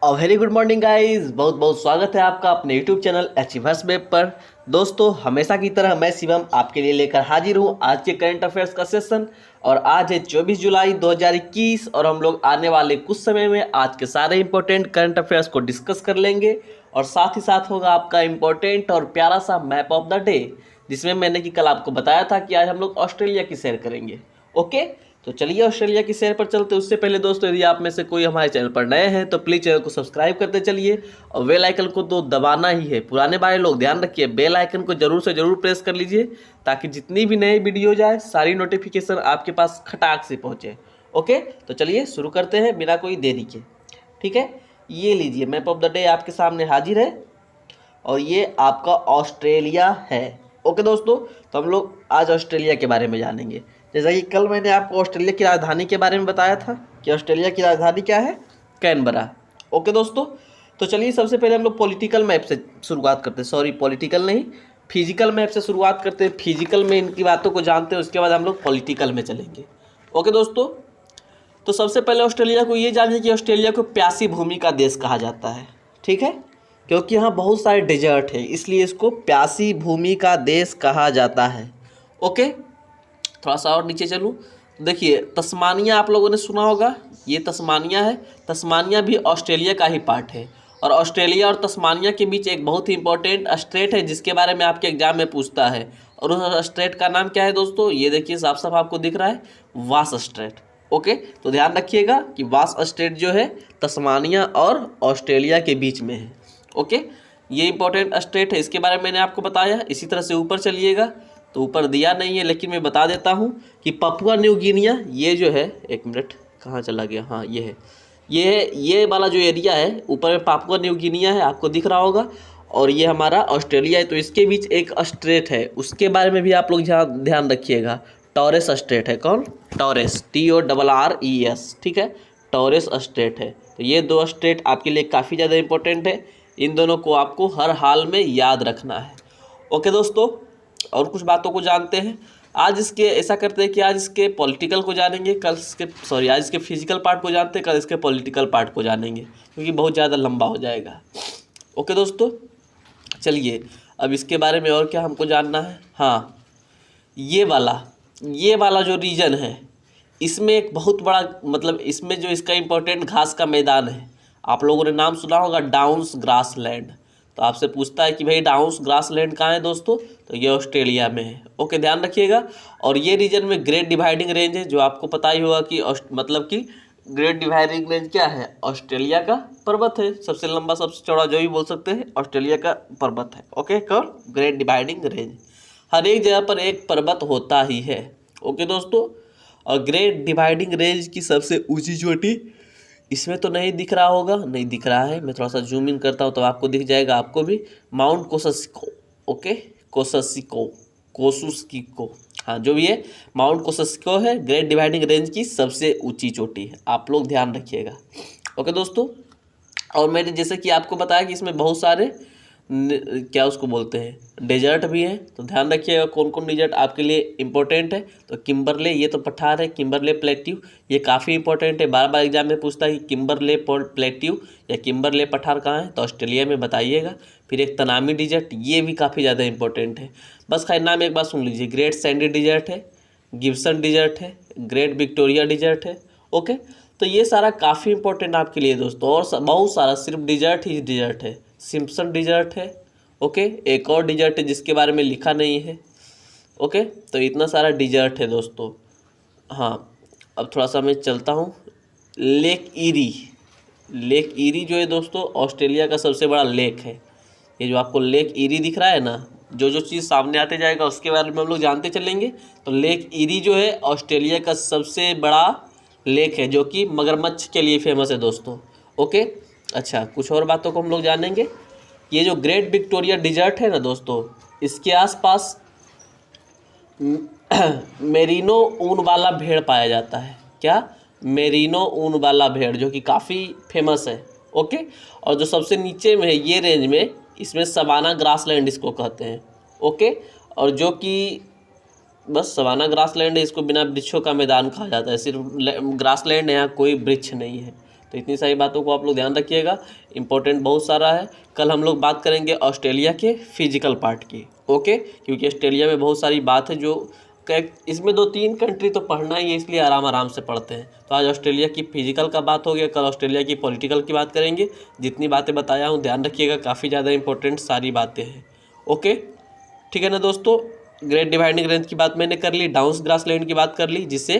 Very good morning guys, बहुत बहुत स्वागत है आपका अपने यूट्यूब चैनल अचीवर्स वेब पर। दोस्तों, हमेशा की तरह मैं शिवम आपके लिए लेकर हाजिर हूँ आज के करंट अफेयर्स का सेशन। और आज है 24 जुलाई 2021 और हम लोग आने वाले कुछ समय में आज के सारे इंपॉर्टेंट करंट अफेयर्स को डिस्कस कर लेंगे। और साथ ही साथ होगा आपका इंपॉर्टेंट और प्यारा सा मैप ऑफ द डे, जिसमें मैंने कि कल आपको बताया था कि आज हम लोग ऑस्ट्रेलिया की सैर करेंगे। ओके, तो चलिए ऑस्ट्रेलिया की सैर पर चलते। उससे पहले दोस्तों, यदि आप में से कोई हमारे चैनल पर नए हैं तो प्लीज़ चैनल को सब्सक्राइब करते चलिए और बेल आइकन को तो दबाना ही है। पुराने वाले लोग ध्यान रखिए, बेल आइकन को जरूर से जरूर प्रेस कर लीजिए ताकि जितनी भी नई वीडियो जाए सारी नोटिफिकेशन आपके पास खटाक से पहुँचे। ओके, तो चलिए शुरू करते हैं बिना कोई देरी के। ठीक है, ये लीजिए मैप ऑफ द डे आपके सामने हाजिर है और ये आपका ऑस्ट्रेलिया है। ओके दोस्तों, तो हम लोग आज ऑस्ट्रेलिया के बारे में जानेंगे। जैसा कि कल मैंने आपको ऑस्ट्रेलिया की राजधानी के बारे में बताया था कि ऑस्ट्रेलिया की राजधानी क्या है, कैनबरा। ओके दोस्तों, तो चलिए सबसे पहले हम लोग पॉलिटिकल मैप से शुरुआत करते हैं। सॉरी, पॉलिटिकल नहीं, फिजिकल मैप से शुरुआत करते हैं। फिजिकल में इनकी बातों को जानते हैं, उसके बाद हम लोग पॉलिटिकल में चलेंगे। ओके दोस्तों, तो सबसे पहले ऑस्ट्रेलिया को ये जानिए कि ऑस्ट्रेलिया को प्यासी भूमि का देश कहा जाता है। ठीक है, क्योंकि यहाँ बहुत सारे डेजर्ट है, इसलिए इसको प्यासी भूमि का देश कहा जाता है। ओके, थोड़ा सा और नीचे चलूँ, देखिए तस्मानिया आप लोगों ने सुना होगा, ये तस्मानिया है। तस्मानिया भी ऑस्ट्रेलिया का ही पार्ट है। और ऑस्ट्रेलिया और तस्मानिया के बीच एक बहुत ही इंपॉर्टेंट स्टेट है जिसके बारे में आपके एग्जाम में पूछता है। और उस स्टेट का नाम क्या है दोस्तों, ये देखिए साफ साफ आपको दिख रहा है, वास स्टेट। ओके, तो ध्यान रखिएगा कि वास स्टेट जो है तस्मानिया और ऑस्ट्रेलिया के बीच में है। ओके, ये इंपॉर्टेंट स्टेट है, इसके बारे में मैंने आपको बताया। इसी तरह से ऊपर चलिएगा तो ऊपर दिया नहीं है लेकिन मैं बता देता हूँ कि पपुआ न्यू गिनिया, ये जो है, एक मिनट कहाँ चला गया, हाँ ये है, ये वाला जो एरिया है ऊपर में पापुआ न्यू गिनिया है, आपको दिख रहा होगा। और ये हमारा ऑस्ट्रेलिया है, तो इसके बीच एक स्ट्रेट है, उसके बारे में भी आप लोग ध्यान रखिएगा। टॉरेस स्ट्रेट है। कौन? Torres, TORRES। ठीक है, टॉरेस स्ट्रेट है। तो ये दो स्ट्रेट आपके लिए काफ़ी ज़्यादा इंपॉर्टेंट है, इन दोनों को आपको हर हाल में याद रखना है। ओके दोस्तों, और कुछ बातों को जानते हैं आज इसके। ऐसा करते हैं कि आज इसके पॉलिटिकल को जानेंगे, कल इसके आज इसके फिजिकल पार्ट को जानते हैं, कल इसके पॉलिटिकल पार्ट को जानेंगे, क्योंकि बहुत ज़्यादा लंबा हो जाएगा। ओके दोस्तों, चलिए अब इसके बारे में और क्या हमको जानना है। हाँ, ये वाला जो रीजन है, इसमें एक बहुत बड़ा, मतलब इसमें जो इसका इम्पोर्टेंट घास का मैदान है, आप लोगों ने नाम सुना होगा, डाउन्स ग्रासलैंड। तो आपसे पूछता है कि भाई डाउन्स ग्रासलैंड कहाँ है दोस्तों, तो ये ऑस्ट्रेलिया में है। ओके, ध्यान रखिएगा। और ये रीजन में ग्रेट डिवाइडिंग रेंज है, जो आपको पता ही होगा कि मतलब कि ग्रेट डिवाइडिंग रेंज क्या है, ऑस्ट्रेलिया का पर्वत है। सबसे लंबा सबसे चौड़ा जो भी बोल सकते हैं, ऑस्ट्रेलिया का पर्वत है। ओके, कौन? Great dividing range. हर एक जगह पर एक पर्वत होता ही है। ओके दोस्तों, और ग्रेट डिवाइडिंग रेंज की सबसे ऊंची चोटी, इसमें तो नहीं दिख रहा होगा, नहीं दिख रहा है, मैं थोड़ा सा जूम इन करता हूँ तो आपको दिख जाएगा, आपको भी, माउंट कोसस्को। ओके, कोसुस्किको, हाँ जो भी है, माउंट कोसस्को है ग्रेट डिवाइडिंग रेंज की सबसे ऊंची चोटी है, आप लोग ध्यान रखिएगा। ओके दोस्तों, और मैंने जैसे कि आपको बताया कि इसमें बहुत सारे क्या उसको बोलते हैं, डेजर्ट भी हैं, तो ध्यान रखिएगा कौन कौन डेजर्ट आपके लिए इंपॉर्टेंट है। तो किम्बरले, ये तो पठार है, किम्बरले प्लेट्यू, ये काफ़ी इंपॉर्टेंट है, बार बार एग्जाम में पूछता है कि किम्बरले प्लेट्यू या किम्बरले पठार कहाँ है, तो ऑस्ट्रेलिया में बताइएगा। फिर एक तनामी डिजर्ट, ये भी काफ़ी ज़्यादा इंपॉर्टेंट है, बस खाली नाम एक बार सुन लीजिए। ग्रेट सैंडी डिजर्ट है, गिब्सन डिजर्ट है, ग्रेट विक्टोरिया डिजर्ट है। ओके, तो ये सारा काफ़ी इंपॉर्टेंट आपके लिए दोस्तों, और बहुत सारा सिर्फ डिजर्ट ही डिजर्ट है। सिम्पसन डिजर्ट है। ओके, एक और डिजर्ट है जिसके बारे में लिखा नहीं है। ओके, तो इतना सारा डिजर्ट है दोस्तों। हाँ, अब थोड़ा सा मैं चलता हूँ। लेक ईरी जो है दोस्तों, ऑस्ट्रेलिया का सबसे बड़ा लेक है। ये जो आपको लेक ईरी दिख रहा है ना, जो चीज़ सामने आते जाएगा उसके बारे में हम लोग जानते चलेंगे। तो लेक ईरी जो है ऑस्ट्रेलिया का सबसे बड़ा लेक है, जो कि मगरमच्छ के लिए फेमस है दोस्तों। ओके, अच्छा कुछ और बातों को हम लोग जानेंगे। ये जो ग्रेट विक्टोरिया डिजर्ट है ना दोस्तों, इसके आसपास मेरिनो ऊन वाला भेड़ पाया जाता है। क्या? मेरिनो ऊन वाला भेड़, जो कि काफ़ी फेमस है। ओके, और जो सबसे नीचे में है ये रेंज में, इसमें सवाना ग्रासलैंड इसको कहते हैं। ओके, और जो कि बस सवाना ग्रासलैंड है, इसको बिना वृक्षों का मैदान कहा जाता है, सिर्फ ग्रासलैंड है, यहाँ कोई वृक्ष नहीं है। तो इतनी सारी बातों को आप लोग ध्यान रखिएगा, इंपॉर्टेंट बहुत सारा है। कल हम लोग बात करेंगे ऑस्ट्रेलिया के फिजिकल पार्ट की, ओके, क्योंकि ऑस्ट्रेलिया में बहुत सारी बात है जो इसमें 2-3 कंट्री तो पढ़ना ही है, इसलिए आराम आराम से पढ़ते हैं। तो आज ऑस्ट्रेलिया की फिजिकल का बात हो गया, कल ऑस्ट्रेलिया की पॉलिटिकल की बात करेंगे। जितनी बातें बताया हूँ ध्यान रखिएगा, काफ़ी ज़्यादा इंपॉर्टेंट सारी बातें हैं, ओके, ठीक है ना दोस्तों। ग्रेट डिवाइडिंग रेंज की बात मैंने कर ली, डाउन्स ग्रासलैंड की बात कर ली, जिसे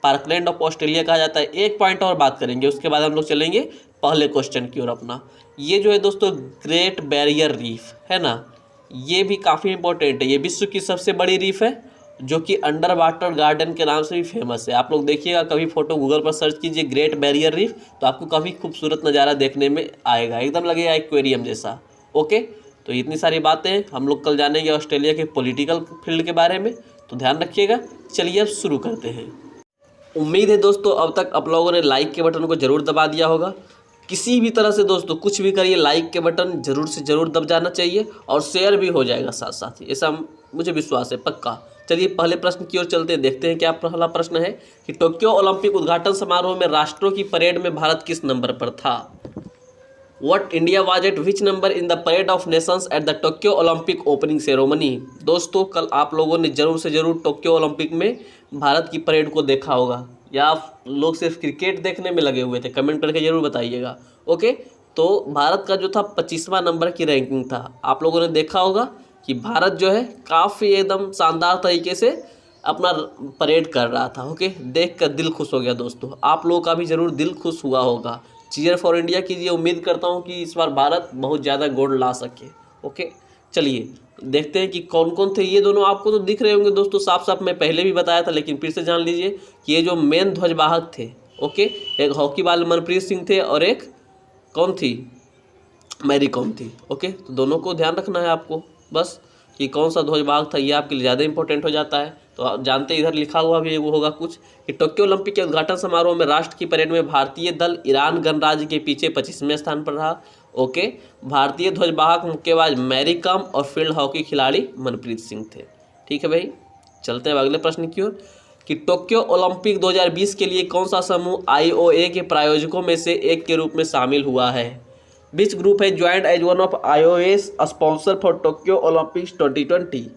पार्कलैंड ऑफ ऑस्ट्रेलिया कहा जाता है। एक पॉइंट और बात करेंगे, उसके बाद हम लोग चलेंगे पहले क्वेश्चन की ओर अपना। ये जो है दोस्तों ग्रेट बैरियर रीफ है ना, ये भी काफ़ी इंपॉर्टेंट है। ये विश्व की सबसे बड़ी रीफ है जो कि अंडर वाटर गार्डन के नाम से भी फेमस है। आप लोग देखिएगा, कभी फोटो गूगल पर सर्च कीजिए ग्रेट बैरियर रीफ, तो आपको काफ़ी खूबसूरत नज़ारा देखने में आएगा, एकदम लगेगा एक्वेरियम जैसा, ओके। तो इतनी सारी बातें हम लोग कल जानेंगे ऑस्ट्रेलिया के पॉलिटिकल फील्ड के बारे में, तो ध्यान रखिएगा। चलिए अब शुरू करते हैं। उम्मीद है दोस्तों अब तक आप लोगों ने लाइक के बटन को ज़रूर दबा दिया होगा। किसी भी तरह से दोस्तों कुछ भी करिए, लाइक के बटन ज़रूर से ज़रूर दब जाना चाहिए, और शेयर भी हो जाएगा साथ साथ ही, ऐसा मुझे विश्वास है पक्का। चलिए पहले प्रश्न की ओर चलते हैं, देखते हैं क्या पहला प्रश्न है कि टोक्यो ओलंपिक उद्घाटन समारोह में राष्ट्रों की परेड में भारत किस नंबर पर था। What India was at which number in the parade of nations at the Tokyo Olympic opening ceremony। दोस्तों कल आप लोगों ने ज़रूर से ज़रूर टोक्यो ओलंपिक में भारत की परेड को देखा होगा, या आप लोग सिर्फ क्रिकेट देखने में लगे हुए थे, कमेंट करके ज़रूर बताइएगा, ओके। तो भारत का जो था 25वां नंबर की रैंकिंग था। आप लोगों ने देखा होगा कि भारत जो है काफ़ी एकदम शानदार तरीके से अपना परेड कर रहा था, ओके। देख कर दिल खुश हो गया दोस्तों, आप लोगों का भी ज़रूर दिल खुश हुआ होगा। चीयर फॉर इंडिया कीजिए, उम्मीद करता हूँ कि इस बार भारत बहुत ज़्यादा गोल्ड ला सके, ओके। चलिए देखते हैं कि कौन कौन थे ये दोनों। आपको तो दिख रहे होंगे दोस्तों साफ साफ, मैं पहले भी बताया था लेकिन फिर से जान लीजिए कि ये जो मेन ध्वजवाहक थे, ओके, एक हॉकी वाले मनप्रीत सिंह थे और एक कौन थी, मैरी कॉम थी, ओके। तो दोनों को ध्यान रखना है आपको बस, कि कौन सा ध्वजवाहक था, ये आपके लिए ज़्यादा इंपॉर्टेंट हो जाता है। तो आप जानते इधर लिखा हुआ भी वो होगा कुछ कि टोक्यो ओलंपिक के उद्घाटन समारोह में राष्ट्र की परेड में भारतीय दल ईरान गणराज्य के पीछे 25वें स्थान पर रहा, ओके। भारतीय ध्वजवाहक मुक्केबाज मैरी कॉम और फील्ड हॉकी खिलाड़ी मनप्रीत सिंह थे, ठीक है भाई। चलते हैं अगले प्रश्न की ओर कि टोक्यो ओलंपिक 2020 के लिए कौन सा समूह IOA के प्रायोजकों में से एक के रूप में शामिल हुआ है। Which group has joined as one of IOA's sponsor for Tokyo Olympics 2020।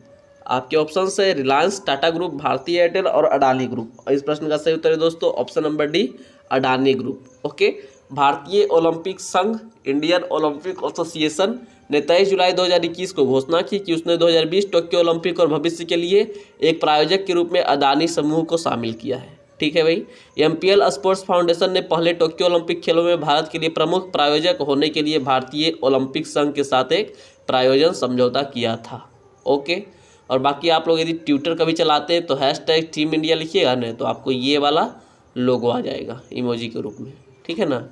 आपके ऑप्शन है रिलायंस, टाटा ग्रुप, भारतीय एयरटेल और अडानी ग्रुप। इस प्रश्न का सही उत्तर है दोस्तों option number D, Adani group, okay. भारतीय ओलंपिक संघ, इंडियन ओलंपिक एसोसिएशन ने 23 जुलाई 2021 को घोषणा की कि उसने 2020 टोक्यो ओलंपिक और भविष्य के लिए एक प्रायोजक के रूप में अडानी समूह को शामिल किया है, ठीक है भाई। MPL स्पोर्ट्स फाउंडेशन ने पहले टोक्यो ओलंपिक खेलों में भारत के लिए प्रमुख प्रायोजक होने के लिए भारतीय ओलंपिक संघ के साथ एक प्रायोजन समझौता किया था, ओके। और बाकी आप लोग यदि ट्विटर कभी चलाते हैं तो हैशटैग टीम इंडिया लिखिएगा ना, तो आपको ये वाला लोगो आ जाएगा इमोजी के रूप में, ठीक है ना।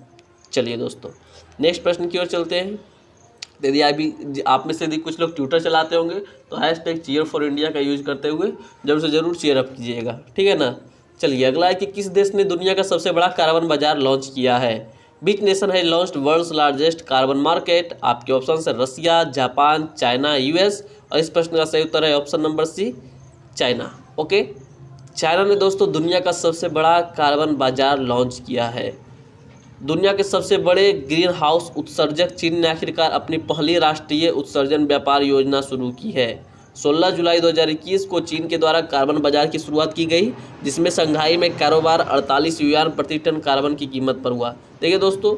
चलिए दोस्तों नेक्स्ट प्रश्न की ओर चलते हैं। यदि आप में से यदि कुछ लोग ट्विटर चलाते होंगे तो हैशटैग चीयर फॉर इंडिया का यूज करते हुए जरूर से ज़रूर चीयर अप कीजिएगा, ठीक है ना। चलिए अगला है कि किस देश ने दुनिया का सबसे बड़ा कार्बन बाजार लॉन्च किया है। Which nation has launched world's largest carbon market. आपके ऑप्शन है रसिया, जापान, चाइना, US। और इस प्रश्न का सही उत्तर है option number C, China, okay. China ने दोस्तों दुनिया का सबसे बड़ा कार्बन बाजार लॉन्च किया है। दुनिया के सबसे बड़े ग्रीन हाउस उत्सर्जक चीन ने आखिरकार अपनी पहली राष्ट्रीय उत्सर्जन व्यापार योजना शुरू की है। 16 जुलाई 2021 को चीन के द्वारा कार्बन बाजार की शुरुआत की गई, जिसमें शंघाई में कारोबार 48 युआन प्रति टन कार्बन की कीमत पर हुआ। देखिए दोस्तों,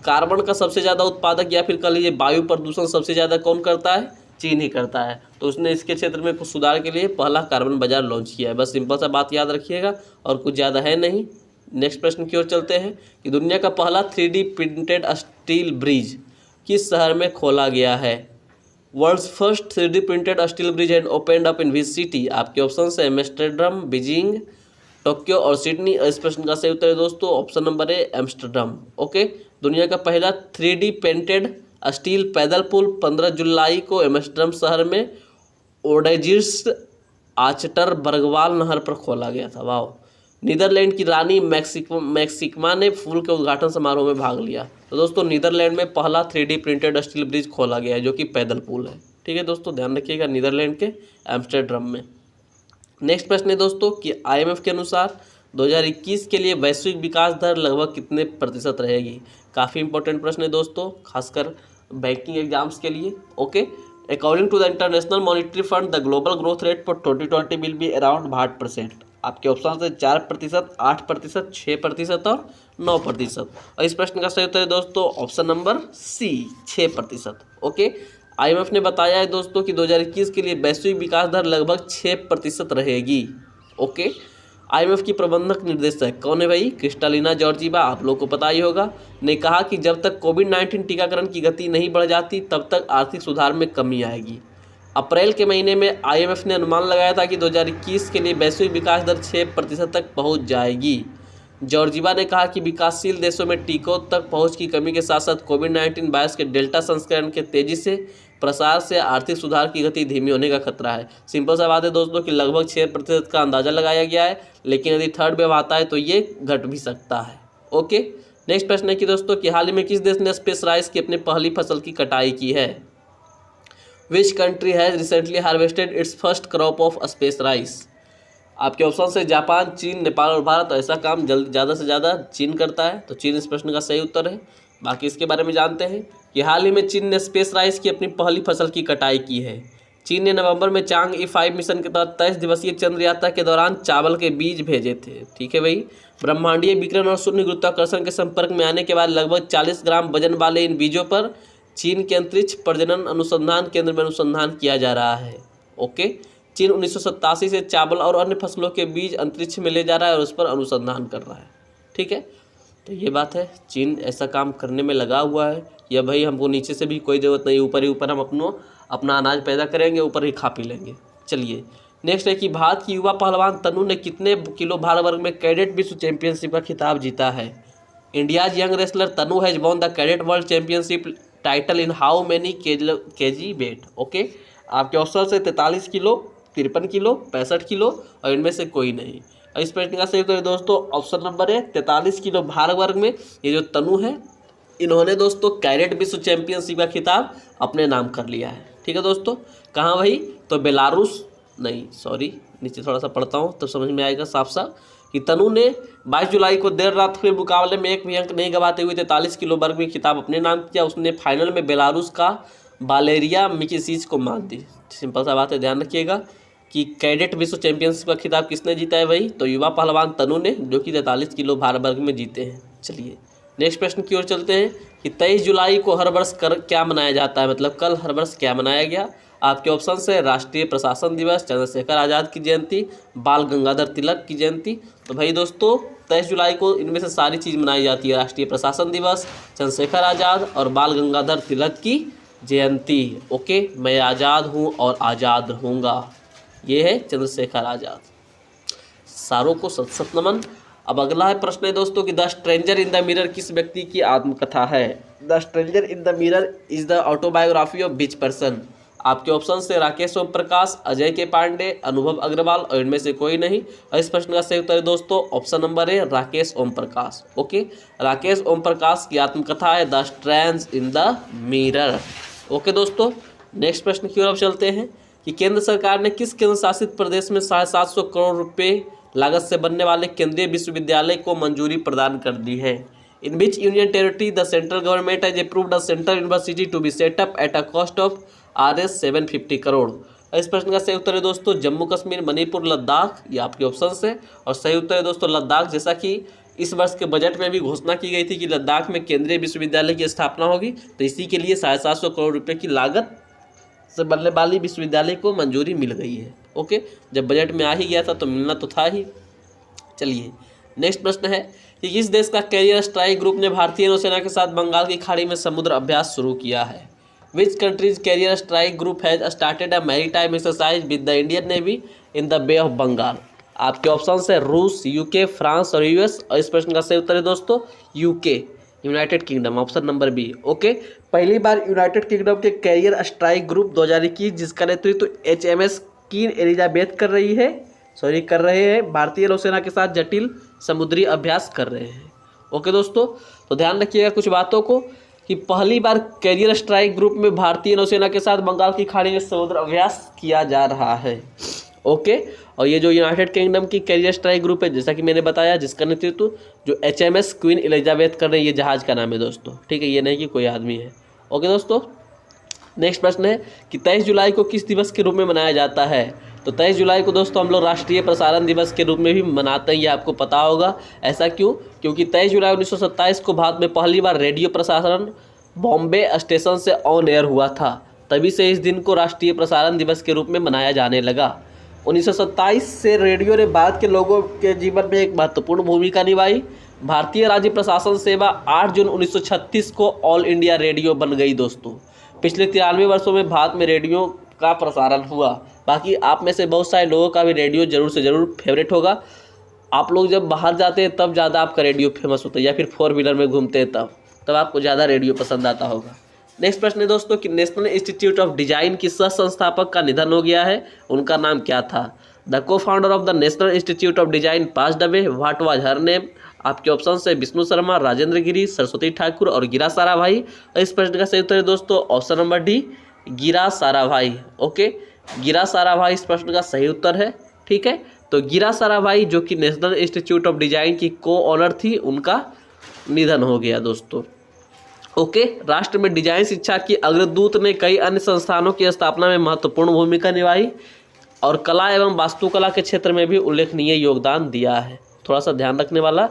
कार्बन का सबसे ज़्यादा उत्पादक या फिर कह लीजिए वायु प्रदूषण सबसे ज़्यादा कौन करता है, चीन ही करता है। तो उसने इसके क्षेत्र में कुछ सुधार के लिए पहला कार्बन बाजार लॉन्च किया है। बस सिंपल सा बात याद रखिएगा और कुछ ज़्यादा है नहीं। नेक्स्ट प्रश्न की ओर चलते हैं कि दुनिया का पहला 3D प्रिंटेड स्टील ब्रिज किस शहर में खोला गया है। World's first 3D printed steel bridge and opened up in which city. आपके ऑप्शन है एम्स्टर्डम, बीजिंग, टोक्यो और सिडनी। इस प्रश्न का सही उत्तर है दोस्तों ऑप्शन नंबर है एम्स्टर्डम, ओके। दुनिया का पहला 3D पेंटेड स्टील पैदल पुल 15 जुलाई को एम्स्टर्डम शहर में ओडेजिर्स आचटर बर्गवाल नहर पर खोला गया था। वाह। नीदरलैंड की रानी मैक्सिकमा ने पुल के उद्घाटन समारोह में भाग लिया। तो दोस्तों नीदरलैंड में पहला 3D प्रिंटेड स्टील ब्रिज खोला गया है जो कि पैदल पुल है, ठीक है दोस्तों, ध्यान रखिएगा, नीदरलैंड के एम्स्टर्डम में। नेक्स्ट प्रश्न है दोस्तों कि IMF के अनुसार 2021 के लिए वैश्विक विकास दर लगभग कितने प्रतिशत रहेगी। काफ़ी इंपॉर्टेंट प्रश्न है दोस्तों, खासकर बैंकिंग एग्जाम्स के लिए। Okay, according to the International Monetary Fund the global growth rate for 2020 will be around 8%। आपके ऑप्शन है 4%, 8%, 6% और 9%। और इस प्रश्न का सही उत्तर है दोस्तों option number C, 6%। Okay, IMF ने बताया है दोस्तों कि 2021 के लिए वैश्विक विकास दर लगभग 6% रहेगी। ओके, IMF की प्रबंधक निर्देशक कौन है भाई? क्रिस्टालिना जॉर्जीवा, आप लोग को पता ही होगा, ने कहा कि जब तक कोविड-19 टीकाकरण की गति नहीं बढ़ जाती तब तक आर्थिक सुधार में कमी आएगी। अप्रैल के महीने में IMF ने अनुमान लगाया था कि 2021 के लिए वैश्विक विकास दर 6% तक पहुंच जाएगी। जॉर्जीवा ने कहा कि विकासशील देशों में टीकों तक पहुंच की कमी के साथ साथ कोविड-19 वायरस के डेल्टा संस्करण के तेजी से प्रसार से आर्थिक सुधार की गति धीमी होने का खतरा है। सिंपल सा बात है दोस्तों कि लगभग 6% का अंदाजा लगाया गया है, लेकिन यदि थर्ड वेव आता है तो ये घट भी सकता है। ओके, नेक्स्ट प्रश्न है कि दोस्तों कि हाल ही में किस देश ने स्पेस राइस की अपनी पहली फसल की कटाई की है। Which country has recently harvested it's first crop of space rice. आपके ऑप्शन से जापान, चीन, नेपाल और भारत। ऐसा काम ज़्यादा से ज़्यादा चीन करता है, तो चीन इस प्रश्न का सही उत्तर है। बाकी इसके बारे में जानते हैं कि हाल ही में चीन ने स्पेस राइस की अपनी पहली फसल की कटाई की है। चीन ने नवंबर में चांग-ई 5 मिशन के तहत 23 दिवसीय चंद्र यात्रा के दौरान चावल के बीज भेजे थे। ठीक है भाई, ब्रह्मांडीय विकिरण और शून्य गुरुत्वाकर्षण के संपर्क में आने के बाद लगभग 40 ग्राम वजन वाले इन बीजों पर चीन के अंतरिक्ष प्रजनन अनुसंधान केंद्र में अनुसंधान किया जा रहा है। ओके, चीन 1987 से चावल और अन्य फसलों के बीज अंतरिक्ष में ले जा रहा है और उस पर अनुसंधान कर रहा है। ठीक है, तो ये बात है, चीन ऐसा काम करने में लगा हुआ है। या भाई हमको नीचे से भी कोई ज़रूरत नहीं, ऊपर ही ऊपर हम अपना अनाज पैदा करेंगे, ऊपर ही खा पी लेंगे। चलिए नेक्स्ट है कि भारत की युवा पहलवान तनु ने कितने किलो भार वर्ग में कैडेट विश्व चैंपियनशिप का खिताब जीता है। India's young wrestler Tanu has won the cadet world championship title in how many KG weight. Okay, आपके ऑप्शन से 43 किलो, 53 किलो, 65 किलो और इनमें से कोई नहीं। और इस प्रश्न का सही उत्तर दोस्तों ऑप्शन नंबर है 43 किलो भार वर्ग में ये जो तनु है, इन्होंने दोस्तों कैडेट विश्व चैंपियनशिप का खिताब अपने नाम कर लिया है। ठीक है दोस्तों, कहाँ भाई? तो बेलारूस, नहीं सॉरी, नीचे थोड़ा सा पढ़ता हूँ तो समझ में आएगा साफ साफ कि तनु ने 22 जुलाई को देर रात हुए मुकाबले में एक भी अंक नहीं गंवाते हुए 43 किलो वर्ग में खिताब अपने नाम किया। उसने फाइनल में बेलारूस का वालेरिया मिकिसिच को मात दी। सिंपल सा बात है, ध्यान रखिएगा कि कैडेट विश्व चैंपियनशिप का खिताब किसने जीता है भाई? तो युवा पहलवान तनु ने, जो कि 43 किलो भार वर्ग में जीते हैं। चलिए नेक्स्ट प्रश्न की ओर चलते हैं कि 23 जुलाई को हर वर्ष क्या मनाया जाता है, मतलब कल हर वर्ष क्या मनाया गया। आपके ऑप्शन है राष्ट्रीय प्रशासन दिवस, चंद्रशेखर आज़ाद की जयंती, बाल गंगाधर तिलक की जयंती। तो भाई दोस्तों 23 जुलाई को इनमें से सारी चीज़ मनाई जाती है, राष्ट्रीय प्रशासन दिवस, चंद्रशेखर आज़ाद और बाल गंगाधर तिलक की जयंती। ओके, मैं आज़ाद हूँ और आज़ाद रहूँगा, ये है चंद्रशेखर आज़ाद। सारों को सत सत नमन। अब अगला है प्रश्न है दोस्तों कि the stranger in the mirror किस व्यक्ति की आत्मकथा है। The stranger in the mirror is the autobiography of which person. आपके ऑप्शन से राकेश ओम प्रकाश, अजय के पांडे, अनुभव अग्रवाल और इनमें से कोई नहीं। और इस प्रश्न का सही उत्तर है दोस्तों ऑप्शन नंबर है राकेश ओम प्रकाश। ओके, राकेश ओम प्रकाश की आत्मकथा है the strange in the mirror. Okay दोस्तों, नेक्स्ट प्रश्न की ओर अब चलते हैं कि केंद्र सरकार ने किस केंद्र शासित प्रदेश में 750 करोड़ रुपए लागत से बनने वाले केंद्रीय विश्वविद्यालय को मंजूरी प्रदान कर दी है। In which union territory the central government has approved a central university to be set up at a cost of Rs 750 crore. इस प्रश्न का सही उत्तर है दोस्तों जम्मू कश्मीर, मणिपुर, लद्दाख, ये आपके ऑप्शन है। और सही उत्तर है दोस्तों लद्दाख, जैसा कि इस वर्ष के बजट में भी घोषणा की गई थी कि लद्दाख में केंद्रीय विश्वविद्यालय की स्थापना होगी, तो इसी के लिए 750 करोड़ रुपये की लागत से बनने वाली विश्वविद्यालय को मंजूरी मिल गई है। ओके, जब बजट में आ ही गया था तो मिलना तो था ही। चलिए नेक्स्ट प्रश्न है कि किस देश का कैरियर स्ट्राइक ग्रुप ने भारतीय नौसेना के साथ बंगाल की खाड़ी में समुद्र अभ्यास शुरू किया है। Which country's carrier strike group has started a maritime exercise with the Indian Navy in the Bay of Bengal. आपके ऑप्शन है रूस, यूके, फ्रांस और यूएस। और इस प्रश्न का सही उत्तर है दोस्तों UK, United Kingdom, option number B. Okay, पहली बार यूनाइटेड किंगडम के कैरियर स्ट्राइक ग्रुप 2021 जिसका नेतृत्व HMS क्वीन एलिजाबेथ कर रहे हैं भारतीय नौसेना के साथ जटिल समुद्री अभ्यास कर रहे हैं। ओके दोस्तों, तो ध्यान रखिएगा कुछ बातों को कि पहली बार कैरियर स्ट्राइक ग्रुप में भारतीय नौसेना के साथ बंगाल की खाड़ी में समुद्र अभ्यास किया जा रहा है। ओके, और ये जो यूनाइटेड किंगडम की कैरियर स्ट्राइक ग्रुप है, जैसा कि मैंने बताया, जिसका नेतृत्व जो HMS क्वीन एलिजाबेथ कर रही है, ये जहाज़ का नाम है दोस्तों, ठीक है, ये नहीं कि कोई आदमी है। ओके दोस्तों, नेक्स्ट प्रश्न है कि 23 जुलाई को किस दिवस के रूप में मनाया जाता है। तो 23 जुलाई को दोस्तों हम लोग राष्ट्रीय प्रसारण दिवस के रूप में भी मनाते हैं, ये आपको पता होगा। ऐसा क्यों? क्योंकि 23 जुलाई 1927 को भारत में पहली बार रेडियो प्रसारण बॉम्बे स्टेशन से ऑन एयर हुआ था, तभी से इस दिन को राष्ट्रीय प्रसारण दिवस के रूप में मनाया जाने लगा। 1927 से रेडियो ने भारत के लोगों के जीवन में एक महत्वपूर्ण भूमिका निभाई। भारतीय राज्य प्रशासन सेवा 8 जून 1936 को ऑल इंडिया रेडियो बन गई दोस्तों। पिछले 93 वर्षों में भारत में रेडियो का प्रसारण हुआ। बाकी आप में से बहुत सारे लोगों का भी रेडियो जरूर से ज़रूर फेवरेट होगा। आप लोग जब बाहर जाते हैं तब ज़्यादा आपका रेडियो फेमस होता है, या फिर 4 व्हीलर में घूमते हैं तब आपको ज़्यादा रेडियो पसंद आता होगा। नेक्स्ट प्रश्न है दोस्तों कि नेशनल इंस्टीट्यूट ऑफ डिजाइन की सह संस्थापक का निधन हो गया है, उनका नाम क्या था? द को founder of the national institute of design passed away, what was her name? आपके ऑप्शन है विष्णु शर्मा, राजेंद्र गिरी, सरस्वती ठाकुर और गिरा साराभाई। इस प्रश्न का सही उत्तर है दोस्तों ऑप्शन नंबर डी, गिरा साराभाई। ओके, गिरा साराभाई इस प्रश्न का सही उत्तर है। ठीक है, तो गिरा साराभाई जो कि नेशनल इंस्टीट्यूट ऑफ डिजाइन की को ऑनर थी, उनका निधन हो गया दोस्तों। ओके, राष्ट्र में डिजाइन शिक्षा की अग्रदूत ने कई अन्य संस्थानों की स्थापना में महत्वपूर्ण भूमिका निभाई और कला एवं वास्तुकला के क्षेत्र में भी उल्लेखनीय योगदान दिया है। थोड़ा सा ध्यान रखने वाला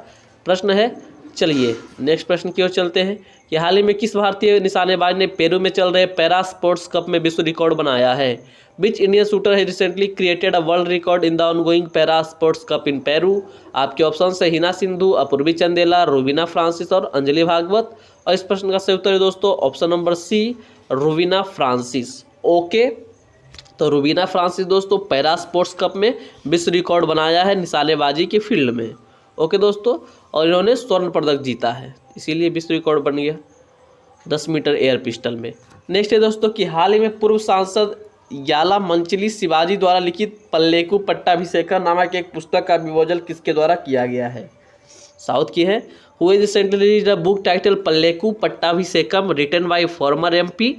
प्रश्न है। चलिए नेक्स्ट प्रश्न की ओर चलते हैं कि हाल ही में किस भारतीय निशानेबाज ने पेरू में चल रहे पैरा स्पोर्ट्स कप में विश्व रिकॉर्ड बनाया है? विच इंडियन शूटर है recently created a world record in the ongoing para sports cup in Peru? आपके ऑप्शन है हिना सिंधु, अपूर्वी चंदेला, रूबीना फ्रांसिस और अंजलि भागवत। और इस प्रश्न का सही उत्तर है दोस्तों option number C, Rubina Francis. Okay, तो रूबीना फ्रांसिस दोस्तों पैरा स्पोर्ट्स कप में विश्व रिकॉर्ड बनाया है निशानेबाजी के फील्ड में। ओके दोस्तों, और इन्होंने स्वर्ण पदक जीता है, इसीलिए विश्व रिकॉर्ड बन गया 10 मीटर एयर पिस्टल में। नेक्स्ट है दोस्तों कि हाल ही में पूर्व सांसद याला मंचली शिवाजी द्वारा लिखित पल्लेकू पट्टाभिषेकम नामक एक पुस्तक का विमोचन किसके द्वारा किया गया है? साउथ की है। Who is recently the book title Palleku Pattabhishekam written by former MP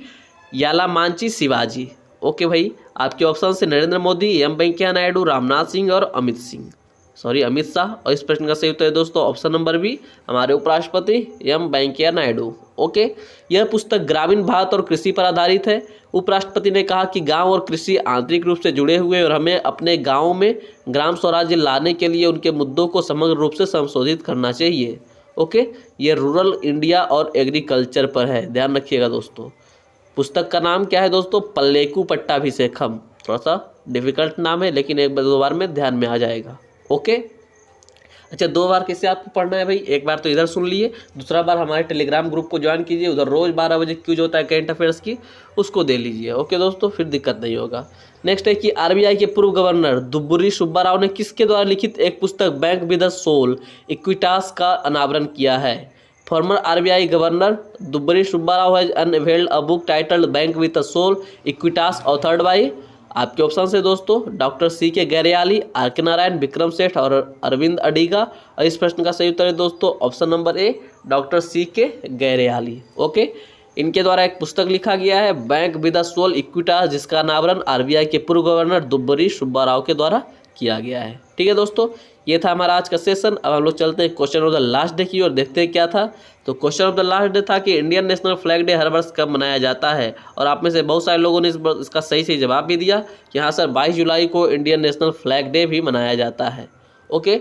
Yalamanchi Shivaji? Okay भाई, आपके ऑप्शन से नरेंद्र मोदी, M वेंकैया नायडू, राजनाथ सिंह और अमित शाह। और इस प्रश्न का सही उत्तर है दोस्तों ऑप्शन नंबर बी, हमारे उपराष्ट्रपति M वेंकैया नायडू। ओके, यह पुस्तक ग्रामीण भारत और कृषि पर आधारित है। उपराष्ट्रपति ने कहा कि गांव और कृषि आंतरिक रूप से जुड़े हुए और हमें अपने गाँव में ग्राम स्वराज्य लाने के लिए उनके मुद्दों को समग्र रूप से संशोधित करना चाहिए। ओके, ये रूरल इंडिया और एग्रीकल्चर पर है, ध्यान रखिएगा दोस्तों। पुस्तक का नाम क्या है दोस्तों? पल्लेकू पट्टाभिषेकम। थोड़ा सा डिफिकल्ट नाम है, लेकिन एक बार 2 बार में ध्यान में आ जाएगा। ओके, अच्छा 2 बार कैसे आपको पढ़ना है भाई? एक बार तो इधर सुन लिए, दूसरा बार हमारे टेलीग्राम ग्रुप को ज्वाइन कीजिए, उधर रोज 12 बजे क्यूज होता है करंट अफेयर्स की, उसको दे लीजिए। ओके दोस्तों, फिर दिक्कत नहीं होगा। नेक्स्ट है कि RBI के पूर्व गवर्नर दुब्बुरी सुब्बा राव ने किसके द्वारा लिखित एक पुस्तक bank with the soul equitas का अनावरण किया है? Former RBI governor Duvvuri Subba Rao has unveiled a book titled bank with the soul equitas authored by, आपके ऑप्शन से दोस्तों doctor CK Garyali, RK Narayan, Vikram Seth और अरविंद अडिगा। और इस प्रश्न का सही उत्तर है दोस्तों option number A, doctor CK Garyali. Okay, इनके द्वारा एक पुस्तक लिखा गया है bank with the soul equitas, जिसका अनावरण RBI के पूर्व गवर्नर दुब्बुरी सुब्बा राव के द्वारा किया गया है। ठीक है दोस्तों, ये था हमारा आज का सेशन। अब हम लोग चलते हैं question of the last day की और देखते हैं क्या था। तो question of the last day था कि इंडियन नेशनल फ्लैग डे हर वर्ष कब मनाया जाता है? और आप में से बहुत सारे लोगों ने इसका सही जवाब भी दिया कि हाँ सर 22 जुलाई को इंडियन नेशनल फ्लैग डे भी मनाया जाता है। ओके,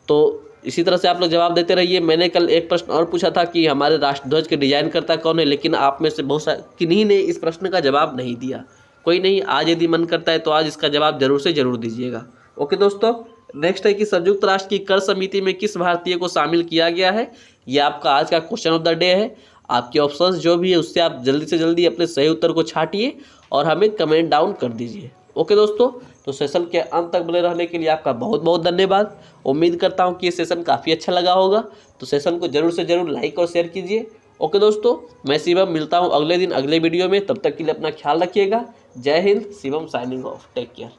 तो इसी तरह से आप लोग जवाब देते रहिए। मैंने कल एक प्रश्न और पूछा था कि हमारे राष्ट्रध्वज के डिजाइन करता कौन है, लेकिन आप में से बहुत सारे किन्हीं ने इस प्रश्न का जवाब नहीं दिया। कोई नहीं, आज यदि मन करता है तो आज इसका जवाब जरूर से जरूर दीजिएगा। ओके दोस्तों, नेक्स्ट है कि संयुक्त राष्ट्र की कर समिति में किस भारतीय को शामिल किया गया है? ये आपका आज का क्वेश्चन ऑफ द डे है। आपके ऑप्शंस जो भी है उससे आप जल्दी से जल्दी अपने सही उत्तर को छांटिए और हमें कमेंट डाउन कर दीजिए। ओके दोस्तों, तो सेशन के अंत तक बने रहने के लिए आपका बहुत बहुत धन्यवाद। उम्मीद करता हूँ कि ये सेशन काफ़ी अच्छा लगा होगा, तो सेशन को जरूर से जरूर लाइक और शेयर कीजिए। ओके दोस्तों, मैं शिवम मिलता हूँ अगले दिन अगले वीडियो में। तब तक के लिए अपना ख्याल रखिएगा। Jai Hind, Shivam signing off, take care.